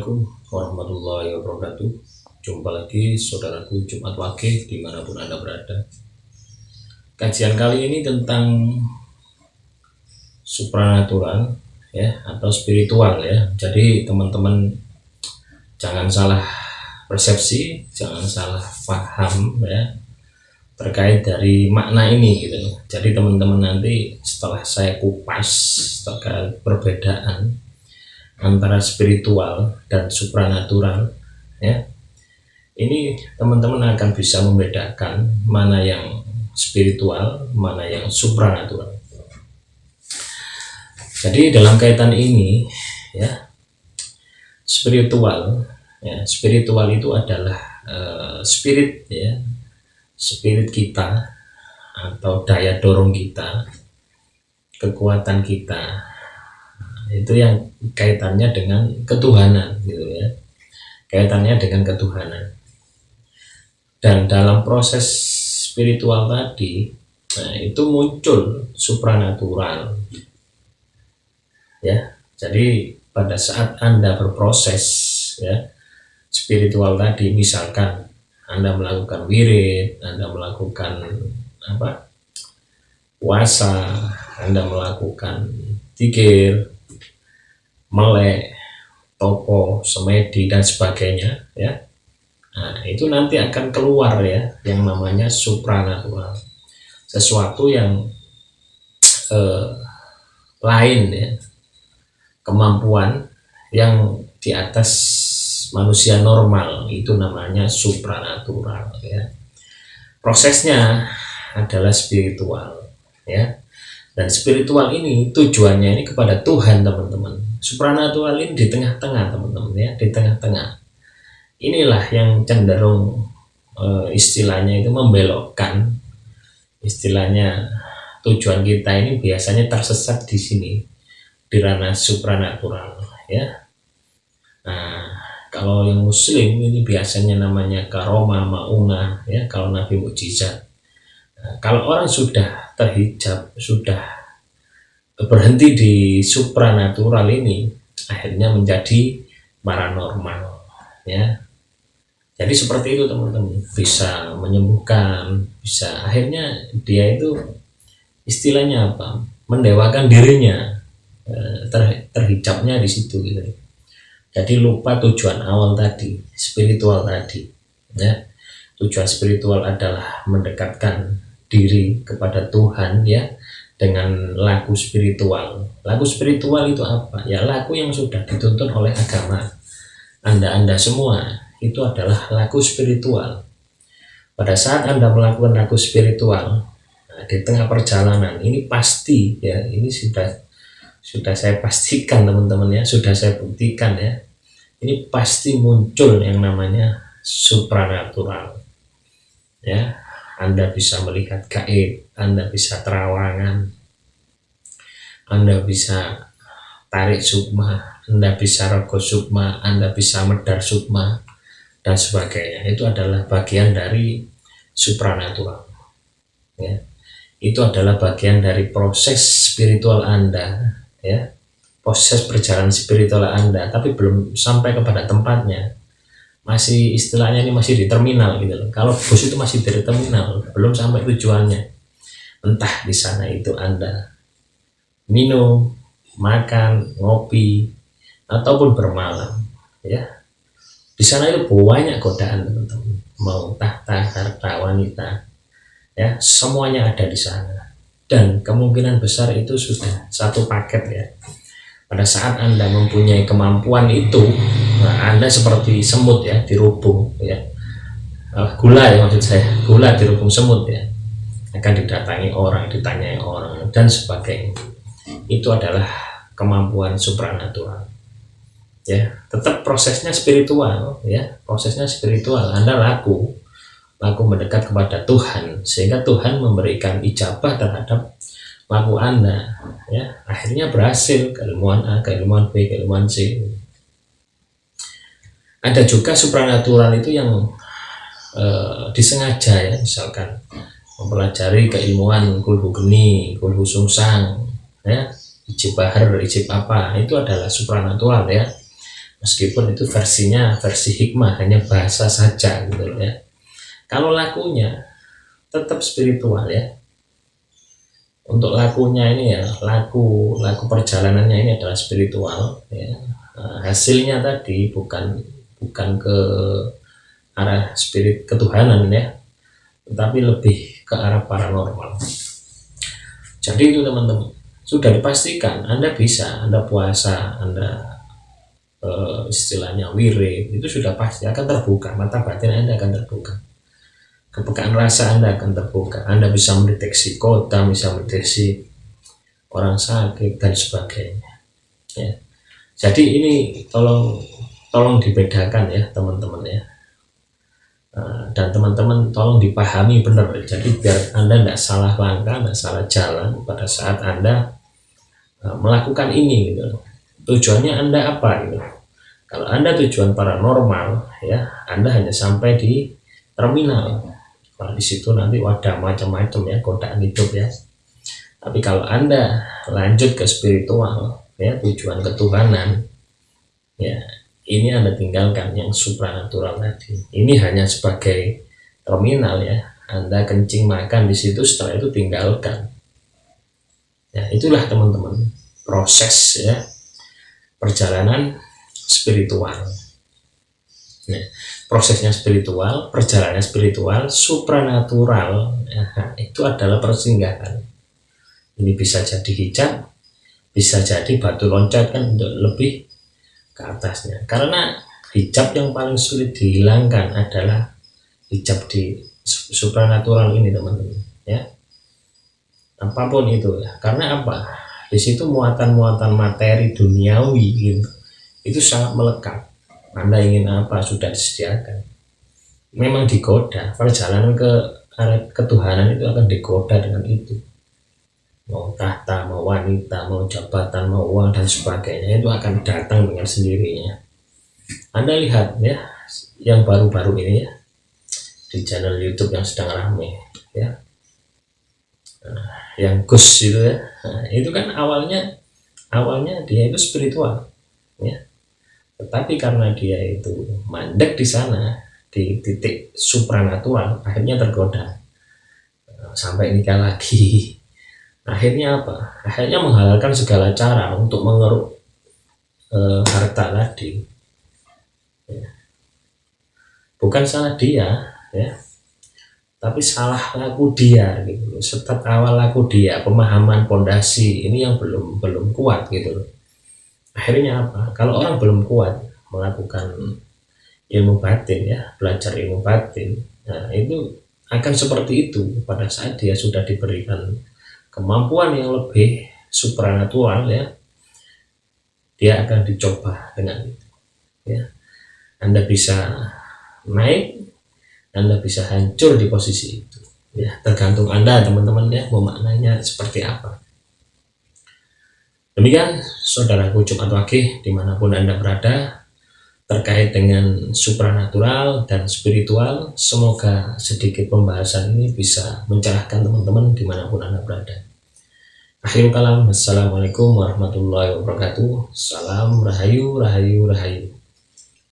Assalamualaikum warahmatullahi wabarakatuh. Jumpa lagi saudaraku Jumat Wage dimanapun Anda berada. Kajian kali ini tentang supranatural ya, atau spiritual ya. Jadi teman-teman jangan salah persepsi, jangan salah paham ya terkait dari makna ini gitu. Jadi teman-teman nanti setelah saya kupas terkait perbedaan antara spiritual dan supranatural ya, ini teman-teman akan bisa membedakan mana yang spiritual, mana yang supranatural. Jadi dalam kaitan ini ya, spiritual itu adalah spirit ya, spirit kita atau daya dorong kita, kekuatan kita, itu yang kaitannya dengan ketuhanan gitu ya, kaitannya dengan ketuhanan. Dan dalam proses spiritual tadi itu muncul supranatural ya. Jadi pada saat Anda berproses ya spiritual tadi, misalkan Anda melakukan wirid, Anda melakukan puasa, Anda melakukan zikir, melek, topo, semedi dan sebagainya ya. Nah, itu nanti akan keluar ya yang namanya supranatural, sesuatu yang lain ya, kemampuan yang di atas manusia normal, itu namanya supranatural ya. Prosesnya adalah spiritual ya. Dan spiritual ini tujuannya ini kepada Tuhan teman-teman. Supranatural ini di tengah-tengah teman-teman ya, di tengah-tengah. Inilah yang cenderung istilahnya itu membelokkan. Istilahnya tujuan kita ini biasanya tersesat di sini, di ranah supranatural ya. Nah, kalau yang muslim ini biasanya namanya karomah, maunah ya, kalau nabi mukjizat. Nah, kalau orang sudah terhijab, sudah berhenti di supranatural ini, akhirnya menjadi paranormal ya. Jadi seperti itu teman-teman, bisa menyembuhkan, bisa akhirnya dia itu istilahnya apa, mendewakan dirinya, terhijabnya di situ gitu. Jadi lupa tujuan awal tadi, spiritual tadi ya. Tujuan spiritual adalah mendekatkan diri kepada Tuhan ya, dengan laku spiritual. Laku spiritual itu apa? Ya laku yang sudah dituntun oleh agama. Anda semua itu adalah laku spiritual. Pada saat Anda melakukan laku spiritual, nah, di tengah perjalanan ini pasti ya, ini sudah saya pastikan teman-teman ya, sudah saya buktikan ya, ini pasti muncul yang namanya supranatural ya. Anda bisa melihat gaib, Anda bisa terawangan, Anda bisa tarik sukma, Anda bisa rogo sukma, Anda bisa medar sukma dan sebagainya. Itu adalah bagian dari supranatural ya. Itu adalah bagian dari proses spiritual Anda ya, proses perjalanan spiritual Anda, tapi belum sampai kepada tempatnya, masih istilahnya ini masih di terminal gitu loh. Kalau bus itu masih di terminal, belum sampai tujuannya. Entah di sana itu Anda minum, makan, ngopi, ataupun bermalam ya. Di sana itu banyak godaan teman-teman, mau tahta, harta, wanita ya, semuanya ada di sana. Dan kemungkinan besar itu sudah satu paket ya. Pada saat Anda mempunyai kemampuan itu, nah Anda seperti semut ya, dirubung ya, gula ya maksud saya, gula dirubung semut ya, akan didatangi orang, ditanyai orang dan sebagainya. Itu adalah kemampuan supranatural ya. Tetap prosesnya spiritual ya, prosesnya spiritual. Anda laku mendekat kepada Tuhan, sehingga Tuhan memberikan ijabah terhadap laku Anda ya. Akhirnya berhasil, keilmuan A, keilmuan B, keilmuan C. Ada juga supranatural itu yang disengaja ya, misalkan mempelajari keilmuan kulhu geni, kulhu sungsang ya, ijib bahar, ijib apa, itu adalah supranatural ya. meskipun itu versinya versi hikmah, hanya bahasa saja gitu loh ya. Kalau lakunya tetap spiritual ya. Untuk lakunya ini ya, laku perjalanannya ini adalah spiritual ya. Hasilnya tadi bukan ke arah spirit ketuhanan ya, tetapi lebih ke arah paranormal. Jadi itu teman-teman, sudah dipastikan Anda bisa, Anda puasa, Anda istilahnya wirid, itu sudah pasti akan terbuka, mata batin Anda akan terbuka, kepekaan rasa Anda akan terbuka, Anda bisa mendeteksi kota, bisa mendeteksi orang sakit dan sebagainya ya. Jadi ini tolong dibedakan ya teman-teman ya. Dan teman-teman tolong dipahami benar, jadi biar Anda tidak salah langkah, tidak salah jalan pada saat Anda melakukan ini gitu. Tujuannya Anda apa gitu. Kalau Anda tujuan paranormal ya, Anda hanya sampai di terminal. Kalau di situ nanti wadah macam-macam ya, godaan hidup ya. Tapi kalau Anda lanjut ke spiritual ya, tujuan ketuhanan ya, ini Anda tinggalkan yang supranatural tadi. Ini hanya sebagai terminal ya. Anda kencing makan di situ, setelah itu tinggalkan. Ya, itulah teman-teman proses ya perjalanan spiritual. Nah, prosesnya spiritual, perjalanan spiritual, supranatural ya, itu adalah persinggahan. Ini bisa jadi hijab, bisa jadi batu loncat kan untuk lebih ke atasnya. Karena hijab yang paling sulit dihilangkan adalah hijab di supranatural ini teman-teman ya. Apapun itu ya. Karena apa? Di situ muatan-muatan materi duniawi gitu. Itu sangat melekat. Anda ingin apa sudah disediakan. Memang digoda, perjalanan ke arah ketuhanan itu akan digoda dengan itu. Mau tahta, mau wanita, mau jabatan, mau uang dan sebagainya, itu akan datang dengan sendirinya. Anda lihat ya, yang baru-baru ini ya, di channel YouTube yang sedang ramai ya, yang Gus itu ya, itu kan awalnya dia itu spiritual ya, tetapi karena dia itu mandek di sana di titik supranatural, akhirnya tergoda sampai nikah lagi. Akhirnya apa? Akhirnya menghalalkan segala cara untuk mengeruk harta tadi. Ya. Bukan salah dia, ya, tapi salah laku dia gitu. Start awal laku dia, pemahaman pondasi ini yang belum kuat gitu. Akhirnya apa? Kalau orang belum kuat melakukan ilmu batin ya, belajar ilmu batin, nah itu akan seperti itu pada saat dia sudah diberikan kemampuan yang lebih supranatural ya, dia akan dicoba dengan itu ya. Anda bisa naik, Anda bisa hancur di posisi itu ya, tergantung Anda teman-teman ya, memaknainya seperti apa. Demikian saudaraku Jumat Wage dimanapun Anda berada terkait dengan supranatural dan spiritual. Semoga sedikit pembahasan ini bisa mencerahkan teman-teman dimanapun Anda berada. Akhirul kalam, assalamualaikum warahmatullahi wabarakatuh. Salam rahayu, rahayu, rahayu.